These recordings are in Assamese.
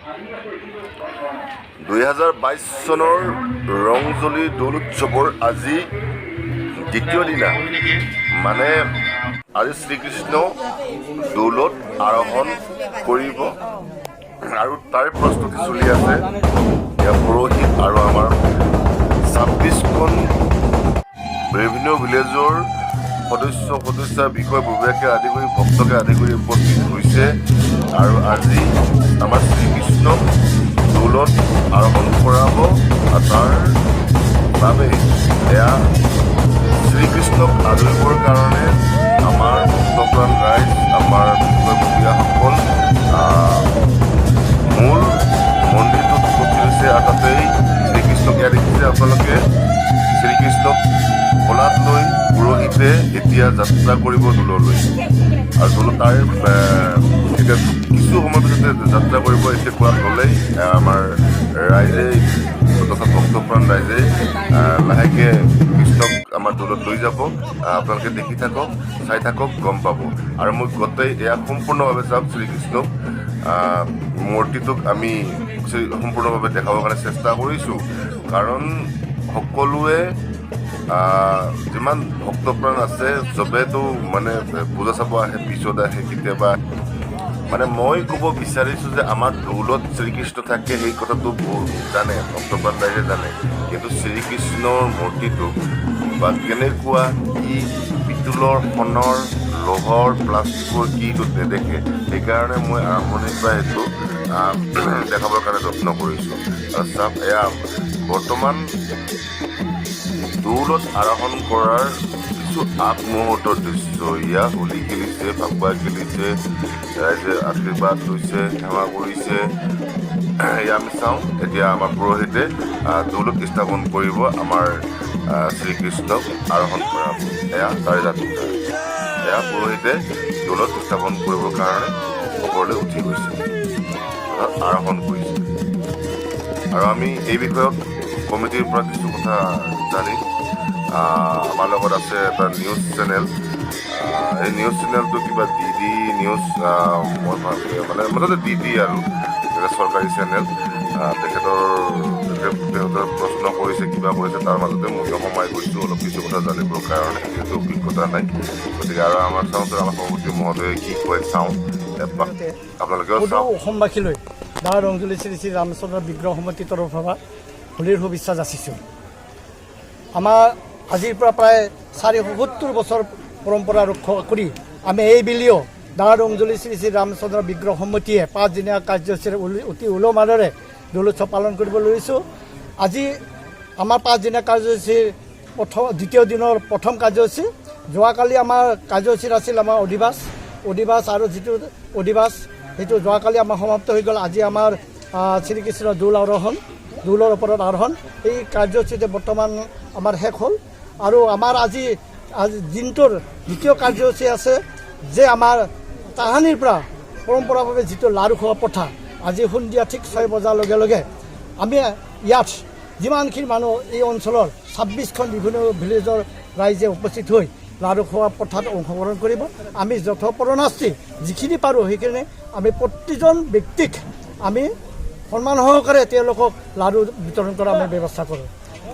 2022 চনৰ ৰংজলি দৌল উৎসৱৰ আজি দ্বিতীয় দিনা মানে আজি শ্ৰীকৃষ্ণ দৌলত আৰোহণ কৰিব আৰু তাৰ প্ৰস্তুতি চলি আছে। পুৰোহিত আৰু আমাৰ 26খন বিভিন্ন ভিলেজৰ সদস্যা বিষয়ববীয়াকে আদি কৰি ভক্তকে আদি কৰি উপস্থিত হৈছে আৰু আজি আমাৰ শ্ৰীকৃষ্ণক দৌলত আৰোহণ কৰাব। তাৰ বাবে এয়া শ্ৰীকৃষ্ণক আদৰিবৰ কাৰণে আমাৰ ভক্তপ্ৰাণ ৰাইজ, আমাৰ বিষয়ববীয়াসকল মূল মন্দিৰটোত উপস্থিত হৈছে আৰু তাতেই শ্ৰীকৃষ্ণক এয়া দেখিছে আপোনালোকে। শ্ৰীকৃষ্ণক কোলাত লৈ পুৰোহিতে এতিয়া যাত্ৰা কৰিব দৌললৈ আৰু দৌলত তাৰ এতিয়া কিছু সময়ৰ পিছতে যাত্ৰা কৰিব। এতিয়া কোলাত ল'লেই আমাৰ ৰাইজে তথা ভক্তপ্ৰাণ ৰাইজে লাহেকৈ কৃষ্ণক আমাৰ দৌলত লৈ যাব। আপোনালোকে দেখি থাকক, চাই থাকক, গম পাব। আৰু মই গোটেই এয়া সম্পূৰ্ণভাৱে চাওক শ্ৰীকৃষ্ণক মূৰ্তিটোক আমি সম্পূৰ্ণভাৱে দেখাবৰ কাৰণে চেষ্টা কৰিছোঁ, কাৰণ সকলোৱে যিমান ভক্তপ্ৰাণ আছে চবেতো মানে পূজা চাব আহে, পিছত আহে কেতিয়াবা। মানে মই ক'ব বিচাৰিছোঁ যে আমাৰ দৌলত শ্ৰীকৃষ্ণ থাকে সেই কথাটো জানে, ভক্তপ্ৰাণ ৰাইজে জানে, কিন্তু শ্ৰীকৃষ্ণৰ মূৰ্তিটো বা কেনেকুৱা কি পিতলৰ, সোণৰ, লোহৰ, প্লাষ্টিকৰ কিটো নেদেখে। সেইকাৰণে মই আৰম্ভণিৰ পৰা সেইটো দেখাবৰ কাৰণে যত্ন কৰিছোঁ। আৰু চাওক এয়া বৰ্তমান দৌলত আৰোহণ কৰাৰ কিছু আগমুহূৰ্তৰ দৃশ্য। ইয়া হোলী খেলিছে, ফাকুৱা খেলিছে, ৰাইজে আশীৰ্বাদ লৈছে, সেৱা কৰিছে। এয়া আমি চাওঁ। এতিয়া আমাৰ পুৰোহিতে দৌলত স্থাপন কৰিব, আমাৰ শ্ৰীকৃষ্ণক আৰোহণ কৰাব। এয়া তাৰে যাত্ৰা। এয়া পুৰোহিতে দৌলত স্থাপন কৰিবৰ কাৰণে ওপৰলৈ উঠি গৈছে, আৰোহণ কৰিছে। আৰু আমি এই বিষয়ত কমিটিৰ পৰা কিছু কথা জানিম। আমাৰ লগত আছে এটা নিউজ চেনেল। এই নিউজ চেনেলটো কিবা DD নিউজ, মই মানে মুঠতে DD আৰু এটা চৰকাৰী চেনেল। তেখেতৰ প্ৰশ্ন কৰিছে, কিবা কৰিছে, তাৰ মাজতে মই সোমাই গৈছোঁ অলপ কিছু কথা জানিবৰ কাৰণে, যিহেতু অভিজ্ঞতা নাই। গতিকে আৰু আমাৰ চাওঁ আমাৰ সভাপতি মহোদয়ে কি কয় চাওঁ, আপোনালোকেও চাওঁ। অসমবাসীলৈ ডাঙৰ ৰংজলি শ্ৰী শ্ৰী ৰামচন্দ্ৰ বিগ্ৰহ সমিতিৰ তৰফৰ পৰা হোলীৰ শুভেচ্ছা যাচিছোঁ। আমাৰ আজিৰ পৰা প্ৰায় 470 বছৰ পৰম্পৰা ৰক্ষা কৰি আমি এইবেলিও ডাঙৰ ৰংজলি শ্ৰী শ্ৰী ৰামচন্দ্ৰ বিগ্ৰহ সমিতিয়ে 5 দিনীয়া কাৰ্যসূচীৰে অতি উলহ-মালহেৰে দৌল উৎসৱ পালন কৰিব লৈছোঁ। আজি আমাৰ 5 দিনীয়া কাৰ্যসূচীৰ দ্বিতীয় দিনৰ প্ৰথম কাৰ্যসূচী। যোৱাকালি আমাৰ কাৰ্যসূচীত আছিল আমাৰ অধিবাস আৰু যিটো অধিবাস সেইটো যোৱাকালি আমাৰ সমাপ্ত হৈ গ'ল। আজি আমাৰ শ্ৰীকৃষ্ণৰ দৌলৰ ওপৰত আৰোহণ এই কাৰ্যসূচীতে বৰ্তমান আমাৰ শেষ হ'ল। আৰু আমাৰ আজি দিনটোৰ দ্বিতীয় কাৰ্যসূচী আছে যে আমাৰ তাহানিৰ পৰা পৰম্পৰাভাৱে যিটো লাড়ু খোৱা প্ৰথা, আজি সন্ধিয়া ঠিক 6 বজাৰ লগে লগে আমি ইয়াত যিমানখিনি মানুহ এই অঞ্চলৰ 26খন বিভিন্ন ভিলেজৰ ৰাইজে উপস্থিত হৈ লাড়ু খোৱা প্ৰথাত অংশগ্ৰহণ কৰিব। আমি যথোপৰোনাস্তি যিখিনি পাৰোঁ সেইখিনি আমি প্ৰতিজন ব্যক্তিক আমি সন্মান সহকাৰে তেওঁলোকক লাড়ু বিতৰণ কৰা আমি ব্যৱস্থা কৰোঁ।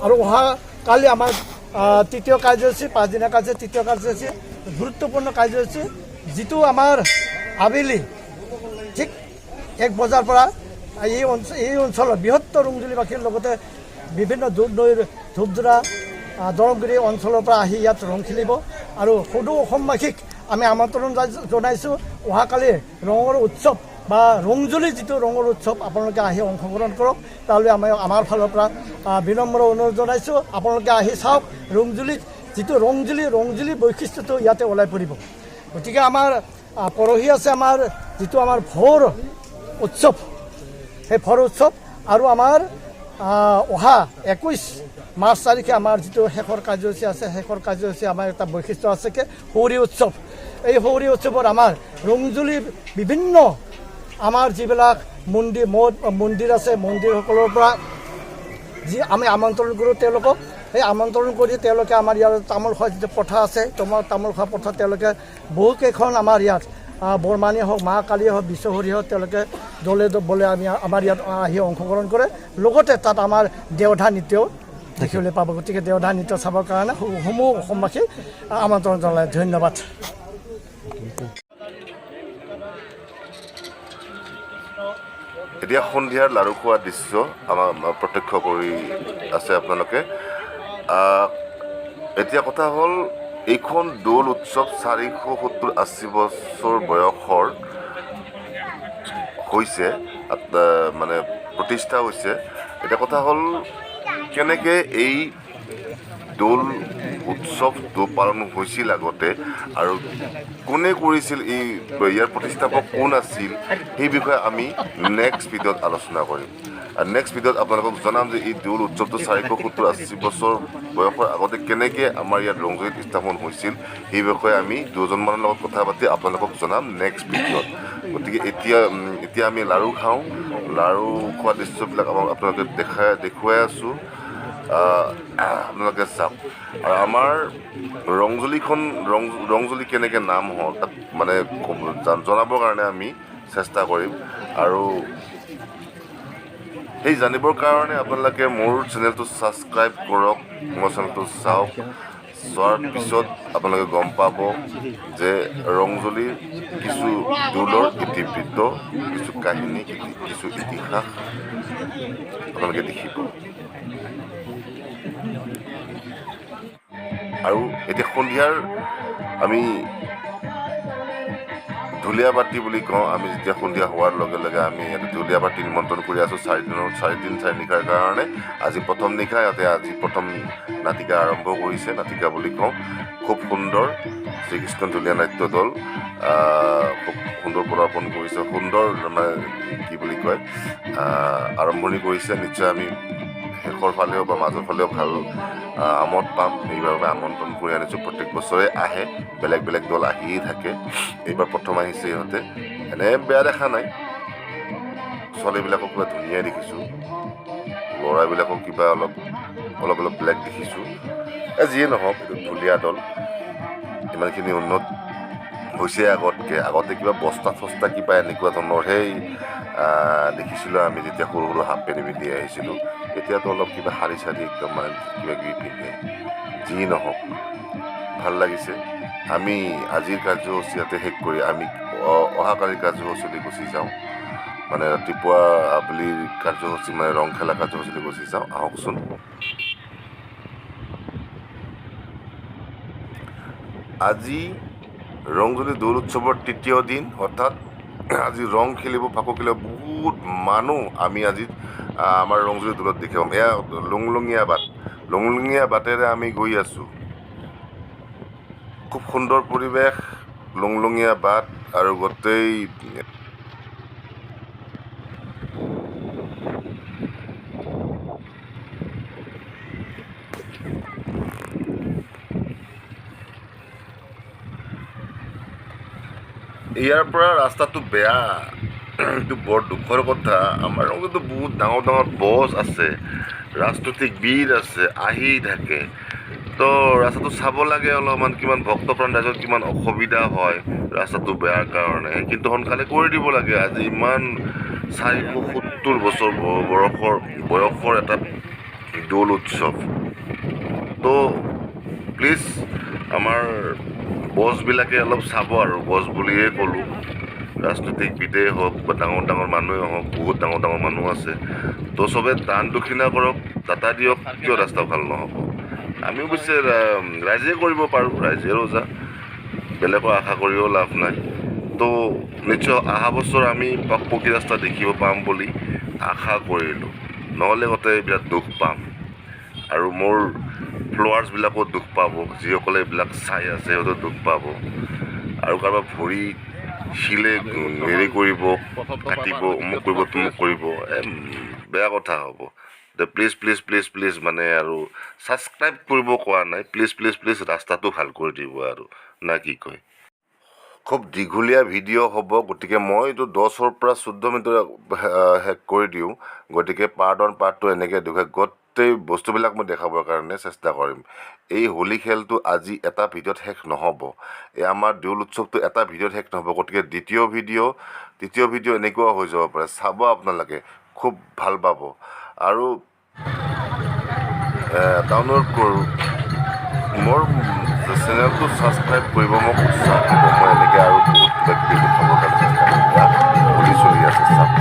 আৰু অহাকালি আমাৰ তৃতীয় কাৰ্যসূচী, 5 দিনীয়া কাৰ্যসূচী, তৃতীয় কাৰ্যসূচী গুৰুত্বপূৰ্ণ কাৰ্যসূচী, যিটো আমাৰ আবেলি ঠিক 1 বজাৰ পৰা এই অঞ্চলৰ বৃহত্তৰ ৰংজুলিবাসীৰ লগতে বিভিন্ন দূৰ নৈৰ ধূপজোৰা, দৰংগুৰি অঞ্চলৰ পৰা আহি ইয়াত ৰং খেলিব। আৰু সদৌ অসমবাসীক আমি আমন্ত্ৰণ জনাইছোঁ, অহাকালি ৰঙৰ উৎসৱ বা ৰংজুলি যিটো ৰঙৰ উৎসৱ আপোনালোকে আহি অংশগ্ৰহণ কৰক। তালৈ আমাৰ ফালৰ পৰা বিনম্ৰ অনুৰোধ জনাইছোঁ। আপোনালোকে আহি চাওক ৰংজুলিত যিটো ৰংজুলি বৈশিষ্ট্যটো ইয়াতে ওলাই পৰিব। গতিকে আমাৰ পৰহি আছে আমাৰ যিটো আমাৰ ভোৰ উৎসৱ, সেই ভোৰ উৎসৱ। আৰু আমাৰ অহা 21 মাৰ্চ তাৰিখে আমাৰ যিটো শেষৰ কাৰ্যসূচী আছে, শেষৰ কাৰ্যসূচী আমাৰ এটা বৈশিষ্ট্য আছে কি সৌৰী উৎসৱ। এই সৌৰী উৎসৱত আমাৰ ৰংজুলি বিভিন্ন আমাৰ যিবিলাক মন্দিৰ আছে, মন্দিৰসকলৰ পৰা যি আমি আমন্ত্ৰণ কৰোঁ তেওঁলোকক, সেই আমন্ত্ৰণ কৰি তেওঁলোকে আমাৰ ইয়াত তামোল খোৱা যিটো প্ৰথা আছে, তামোল খোৱা প্ৰথা তেওঁলোকে বহুকেইখন আমাৰ ইয়াত বৰমানেই হওক মা কালীয়ে হওক বিশ্বহৰী হওক তেওঁলোকে দলে বলে আমাৰ ইয়াত আহি অংশগ্ৰহণ কৰে লগতে তাত আমাৰ দেওধা নৃত্যও দেখিবলৈ পাব গতিকে দেওধা নৃত্য চাবৰ কাৰণে সমূহ অসমবাসীক আমন্ত্ৰণ জনাই ধন্যবাদ এতিয়া সন্ধিয়াৰ লাড়ু খোৱা দৃশ্য আমাৰ প্ৰত্যক্ষ কৰি আছে আপোনালোকে এতিয়া কথা হ'ল এইখন দৌল উৎসৱ 470-80 বছৰ বয়সৰ হৈছে মানে প্ৰতিষ্ঠা হৈছে এতিয়া কথা হ'ল কেনেকৈ এই দৌল উৎসৱটো পালন হৈছিল আগতে আৰু কোনে কৰিছিল ইয়াৰ প্ৰতিষ্ঠাপক কোন আছিল সেই বিষয়ে আমি নেক্সট ভিডিঅ'ত আলোচনা কৰিম আৰু নেক্সট ভিডিঅ'ত আপোনালোকক জনাম যে এই দৌল উৎসৱটো 470-80 বছৰ বয়সৰ আগতে কেনেকৈ আমাৰ ইয়াত ৰংজলীত স্থাপন হৈছিল সেই বিষয়ে আমি দুজনমানৰ লগত কথা পাতি আপোনালোকক জনাম নেক্সট ভিডিঅ'ত গতিকে এতিয়া আমি লাড়ু খাওঁ লাড়ু খোৱা দৃশ্যবিলাক আপোনালোকে দেখুৱাই আছোঁ আপোনালোকে চাওক আৰু আমাৰ ৰংজলী কেনেকৈ নাম হ'ল তাক মানে জনাবৰ কাৰণে আমি চেষ্টা কৰিম আৰু সেই জানিবৰ কাৰণে আপোনালোকে মোৰ চেনেলটো ছাবস্ক্ৰাইব কৰক মোৰ চেনেলটো চাওক চোৱাৰ পিছত আপোনালোকে গম পাব যে ৰংজলীৰ কিছু দৌলৰ ইতিবৃত্ত কিছু কাহিনী কিছু ইতিহাস আপোনালোকে দেখিব আৰু এতিয়া সন্ধিয়াৰ আমি ঢুলীয়া বাতি বুলি কওঁ আমি যেতিয়া সন্ধিয়া হোৱাৰ লগে লগে আমি ইয়াতে ঢুলীয়া বাতি নিমন্ত্ৰণ কৰি আছোঁ 4 নিশাৰ কাৰণে আজি প্ৰথম নিশা ইয়াতে আজি প্ৰথম নাটিকা আৰম্ভ কৰিছে নাটিকা বুলি কওঁ খুব সুন্দৰ শ্ৰীকৃষ্ণ ঢুলীয়া নাট্য দল খুব সুন্দৰ প্ৰদৰ্শন কৰিছে সুন্দৰ মানে কি বুলি কয় আৰম্ভণি কৰিছে নিশ্চয় আমি শেষৰ ফালেও বা মাজৰ ফালেও ভাল আমোদ পাম এইবাৰ আমন্ত্ৰণ কৰি আনিছোঁ প্ৰত্যেক বছৰে আহে বেলেগ বেলেগ দল আহিয়ে থাকে এইবাৰ প্ৰথম আহিছে ইহঁতে এনে বেয়া দেখা নাই ছোৱালীবিলাকক কিবা ধুনীয়াই দেখিছোঁ ল'ৰাবিলাকক কিবা অলপ ব্লেক দেখিছোঁ যিয়ে নহওক এইটো ঢুলীয়া দল ইমানখিনি উন্নত হৈছে আগতে কিবা বস্তা ফস্তা কিবা এনেকুৱা ধৰণৰহে দেখিছিলোঁ আমি যেতিয়া সৰু সৰু হাফ পেণ্ট পিন্ধি আহিছিলোঁ এতিয়াতো অলপ কিবা শাৰী চাৰী একদম মানে কিবা কিবি পিন্ধে যি নহওক ভাল লাগিছে আমি আজিৰ কাৰ্যসূচী ইয়াতে শেষ কৰি আমি অহাকালিৰ কাৰ্যসূচীলৈ গুচি যাওঁ মানে ৰাতিপুৱা আবেলিৰ কাৰ্যসূচী মানে ৰং খেলা কাৰ্যসূচীলৈ গুচি যাওঁ আহকচোন আজি ৰংজলী দৌল উৎসৱৰ তৃতীয় দিন অৰ্থাৎ আজি ৰং খেলিব ফাকু খেলিব বহুত মানুহ আমি আজি আমাৰ ৰংজলী দৌলত দেখাম এয়া লংলঙীয়া বাটেৰে আমি গৈ আছোঁ খুব সুন্দৰ পৰিৱেশ লংলঙীয়া বাট আৰু গোটেই ইয়াৰ পৰা ৰাস্তাটো বেয়া এইটো বৰ দুখৰ কথা আমাৰ ৰংজলীতো বহুত ডাঙৰ ডাঙৰ বছ আছে ৰাজনৈতিক বীৰ আছে আহি থাকে তো ৰাস্তাটো চাব লাগে অলপমান কিমান ভক্তপ্ৰাণ ৰাইজৰ কিমান অসুবিধা হয় ৰাস্তাটো বেয়াৰ কাৰণে কিন্তু সোনকালে কৰি দিব লাগে আজি ইমান 470 বছৰ বয়সৰ এটা দৌল উৎসৱ তো প্লিজ আমাৰ বছবিলাকে অলপ চাব আৰু বছ বুলিয়ে ক'লোঁ ৰাজনৈতিক বিদেই হওক বা ডাঙৰ ডাঙৰ মানুহেই হওক বহুত ডাঙৰ ডাঙৰ মানুহ আছে তো চবে দান দক্ষিণা কৰক দাতা দিয়ক কিয় ৰাস্তা ভাল নহ'ব আমি অৱশ্যে ৰাইজে কৰিব পাৰোঁ ৰাইজে ৰজা বেলেগৰ আশা কৰিও লাভ নাই তো নিশ্চয় অহা বছৰ আমি পকী ৰাস্তা দেখিব পাম বুলি আশা কৰিলোঁ নহ'লে গোটেই বিৰাট দুখ পাম আৰু মোৰ ফ্ল'ৱাৰ্ছবিলাকো দুখ পাব যিসকলে এইবিলাক চাই আছে সিহঁতেও দুখ পাব আৰু কাৰোবাৰ ভৰি শিলে হেৰি কৰিব কাটিব অমুক কৰিব তমুক কৰিব বেয়া কথা হ'ব প্লিজ মানে আৰু ছাবস্ক্ৰাইব কৰিব কোৱা নাই প্লিজ ৰাস্তাটো ভাল কৰি দিব আৰু না কি কয় খুব দীঘলীয়া ভিডিঅ' হ'ব গতিকে মই এইটো 10ৰ পৰা 14 মিনিটৰ শেষ কৰি দিওঁ গতিকে পাৰ্ট 1 পাৰ্ট 2 এনেকৈ দেখুৱাই গোটেই বস্তুবিলাক মই দেখাবৰ কাৰণে চেষ্টা কৰিম। এই হোলী খেলটো আজি এটা ভিডিঅ'ত শেষ নহ'ব, এই আমাৰ দৌল উৎসৱটো এটা ভিডিঅ'ত শেষ নহ'ব। গতিকে তৃতীয় ভিডিঅ' এনেকুৱা হৈ যাব পাৰে, চাব আপোনালোকে খুব ভাল পাব। আৰু ডাউনলোড কৰোঁ, মোৰ চেনেলটো ছাবস্ক্ৰাইব কৰিব, মোক উৎসাহ দিব। মই এনেকৈ আৰু বহুত কিবা কিবি দেখাবৰ কাৰণে চেষ্টা কৰিম। ইয়াত হোলী চলি আছে, চাওক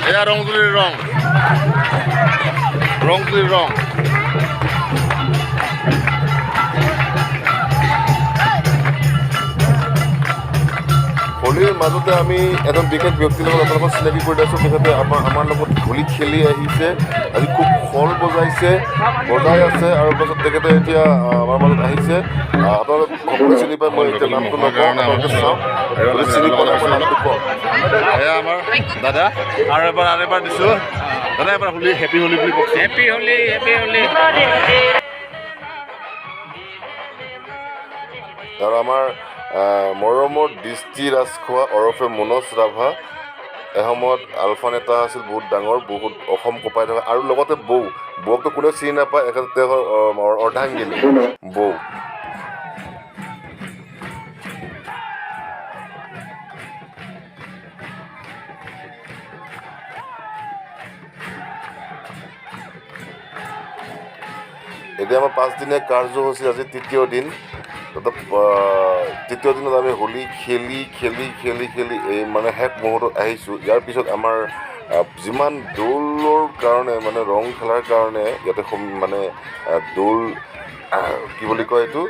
এয়া ৰংতুলিৰ ৰং। হোলীৰ মাজতে আমি এজন বিশেষ ব্যক্তিৰ লগত আপোনালোকক চিনাকি কৰি দিছোঁ। তেখেতে আমাৰ লগত হোলী খেলি আহিছে, আজি খুব খোল বজাই আছে, আৰু পাছত তেখেতে এতিয়া আমাৰ মাজত আহিছে। আপোনালোক সকলোৱে চিনি পায়, মই এতিয়া নামটো নকওঁ, আপোনালোকে চাওক, চিনি পালে মই নামটো কওঁ। এয়া আমাৰ দাদা, আৰু এবাৰ দিছোঁ দাদা, এবাৰ হোলী হেপী হোলী বুলি কওকচোন। হেপী হোলী। আৰু আমাৰ মৰমৰ দৃষ্টি ৰাজখোৱা ওৰফে মনোজ ৰাভা, এসময়ত আলফা নেতা আছিল, বহুত ডাঙৰ, বহুত অসম কঁপাই থকা, আৰু লগতে বৌকতো কোনেও চিনি নাপায়, তেওঁৰ অৰ্ধাংগিনী বৌ। এতিয়া আমাৰ 5 দিনীয়া কাৰ্যসূচী, আজি তৃতীয় দিন। তৃতীয় দিনত আমি হোলী খেলি এই মানে শেষ মুহূৰ্তত আহিছোঁ। ইয়াৰ পিছত আমাৰ যিমান দৌলৰ কাৰণে মানে ৰং খেলাৰ কাৰণে ইয়াতে মানে দৌল কি বুলি কয় এইটো,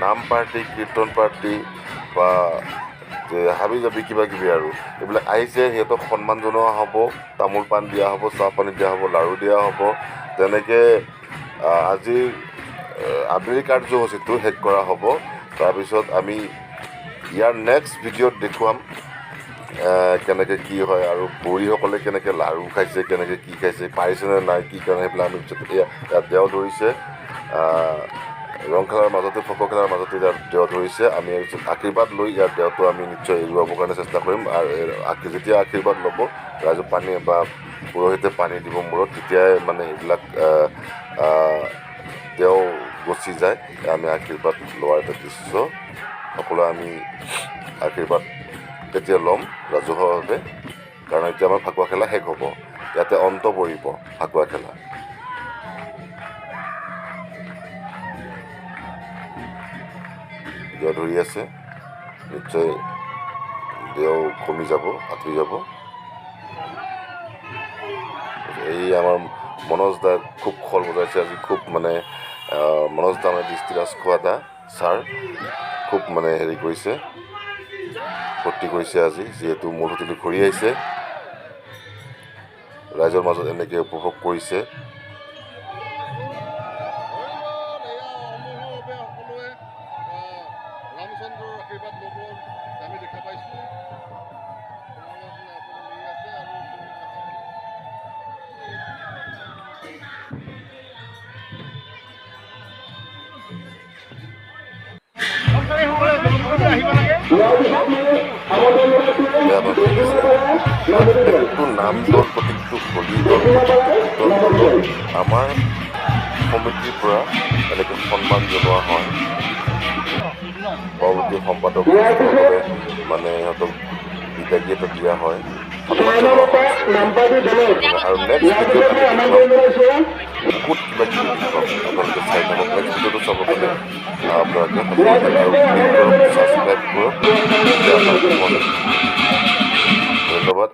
নাম পাৰ্টি, কীৰ্তন পাৰ্টি বা হাবি জাবি কিবা কিবি আৰু এইবিলাক আহিছে। সিহঁতক সন্মান জনোৱা হ'ব, তামোল পাণ দিয়া হ'ব, চাহ পানী দিয়া হ'ব, লাড়ু দিয়া হ'ব। তেনেকৈ আজিৰ আবেলি কাৰ্যসূচীটো শেষ কৰা হ'ব। তাৰপিছত আমি ইয়াৰ নেক্সট ভিডিঅ'ত দেখুৱাম কেনেকৈ কি হয়, আৰু বড়িসকলে কেনেকৈ লাড়ু খাইছে, কেনেকৈ কি খাইছে, পাৰিছেনে নাই, কি কাৰণে, সেইবিলাক আমি পিছত ইয়াত দেও ধৰিছে। ৰং খেলাৰ মাজতে, ফক খেলাৰ মাজতে ইয়াত দেও ধৰিছে। আমি আশীৰ্বাদ লৈ ইয়াৰ দেওটো আমি নিশ্চয় এৰুৱাবৰ কাৰণে চেষ্টা কৰিম। আৰু যেতিয়া আশীৰ্বাদ ল'ব, ৰাইজক পানী বা পুৰোহিতে পানী দিব মূৰত, তেতিয়াই মানে এইবিলাক দেও গচি যায়। আমি আশীৰ্বাদ লোৱাৰ এটা দৃশ্য, সকলোৱে আমি আশীৰ্বাদ তেতিয়া ল'ম ৰাজহুৱাভাৱে, কাৰণ এতিয়া আমাৰ ফাকুৱা খেলা শেষ হ'ব, ইয়াতে অন্ত পৰিব ফাকুৱা খেলা। দেও ধৰি আছে, নিশ্চয় দেও কমি যাব, আঁতৰি যাব। এই আমাৰ মনোজ দা খুব খোল বজাইছে আজি, খুব মানে মনোজ দা মানে দৃষ্টি ৰাজখোৱা দা ছাৰ খুব মানে হেৰি কৰিছে, ফূৰ্তি কৰিছে আজি, যিহেতু মূৰটো ঘূৰি আহিছে, ৰাইজৰ মাজত এনেকৈ উপভোগ কৰিছে। ৰামচন্দ্ৰৰ আশীৰ্বাদ ল'ব আমি দেখা পাইছোঁ। প্ৰত্যেকটো নাম দল, প্ৰত্যেকটো হোলী দল, প্ৰত্যেকটো কীৰ্তন দলক আমাৰ সমিতিৰ পৰা এনেকৈ সন্মান জনোৱা হয়। সভাপতি সম্পাদক মানে সিহঁতক বিদাগী এটা দিয়া হয়, সন্মান জনোৱা হয়। আৰু নেক্সট ভিডিঅ'ত আমি দেখুৱাম, বহুত কিবা কিবি দেখুৱাম, আপোনালোকে চাই থাকক। নেক্সট ভিডিঅ'টো চাবৰ কাৰণে আপোনালোকে আৰু ক্লিক কৰক, ছাবস্ক্ৰাইব কৰক, ধন্যবাদ।